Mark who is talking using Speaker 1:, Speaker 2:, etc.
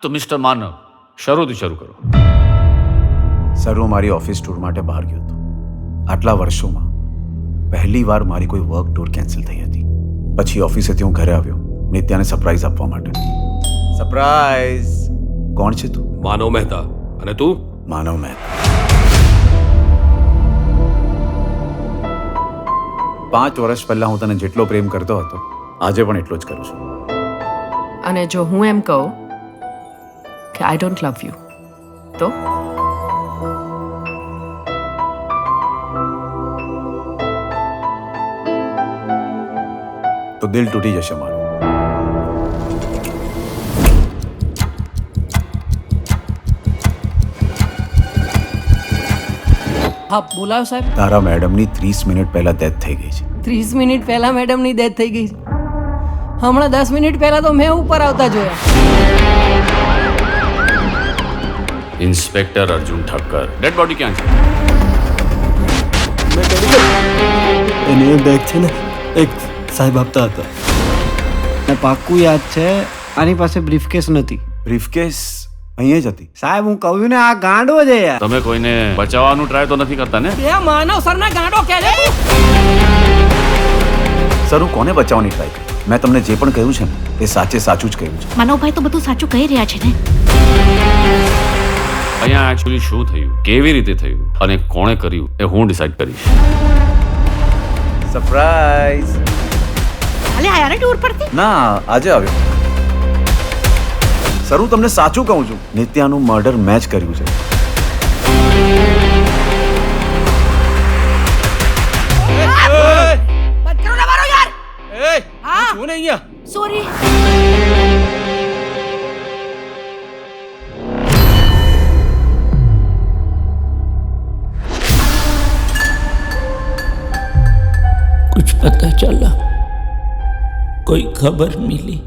Speaker 1: તો મિસ્ટર માનવ, શરૂથી શરૂ કરો.
Speaker 2: સર, હું મારી ઓફિસ ટૂર માટે બહાર ગયો હતો. આટલા વર્ષોમાં પહેલી વાર મારી કોઈ વર્ક ટૂર કેન્સલ થઈ હતી. પછી ઓફિસેથી હું ઘરે આવ્યો નિત્યાને સરપ્રાઈઝ આપવા માટે. સરપ્રાઈઝ! કોણ છે તું?
Speaker 3: માનવ મહેતા. અને તું?
Speaker 2: માનવ મહેતા. 5 વર્ષ પહેલા હું તને જેટલો પ્રેમ કરતો હતો આજે પણ એટલો જ કરું છું.
Speaker 4: અને જો હું એમ કહું કે આઈ ડોન્ટ લવ યુ તો
Speaker 2: તો દિલ તૂટી જશે મારું.
Speaker 5: હા બોલાવો સાહેબ.
Speaker 2: તારા મેડમની 30 મિનિટ પહેલા ડેથ થઈ ગઈ છે.
Speaker 5: 30 મિનિટ પહેલા મેડમની ડેથ થઈ ગઈ છે. હમણાં 10 મિનિટ પહેલા તો મેં ઉપર આવતા જોયા.
Speaker 1: Inspector Arjun Thakkar. Dead body ક્યાં છે?
Speaker 6: એની એ બેગ છે ને એક સાહેબ આપતા હતા. ને પાક્કું યાદ છે આની પાસે બ્રીફકેસ નથી.
Speaker 2: બ્રીફકેસ અહીંયા જ હતી.
Speaker 6: સાહેબ હું કહ્યું ને આ ગાંડો છે યાર.
Speaker 1: તમે કોઈને બચાવવાનું ટ્રાય તો નથી કરતા ને?
Speaker 5: એ માનવ સરના ગાંડો કહે છે.
Speaker 2: સર, હું કોને બચાવવાની ટ્રાય કરી? મેં તમને જે પણ કહ્યું છે ને એ સાચે સાચું જ કહ્યું છે.
Speaker 7: માનવભાઈ તો બધું સાચું કહી રહ્યા છે ને.
Speaker 1: અહીંયા એકચ્યુઅલી શું થયું, કેવી રીતે થયું અને કોણે કર્યું એ હું ડિસાઈડ કરીશ.
Speaker 2: સરપ્રાઈઝ!
Speaker 7: હાલે આયા ને ટૂર પરથી.
Speaker 2: ના, આજે આવ્યો. સર, હું તમને સાચું કહું છું, નિત્યાનું મર્ડર મેં જ કર્યું છે.
Speaker 5: બંધ કરો ને મારો યાર. હા
Speaker 3: શું ને અહીંયા?
Speaker 7: સોરી.
Speaker 8: कुछ पता चला, कोई खबर मिली?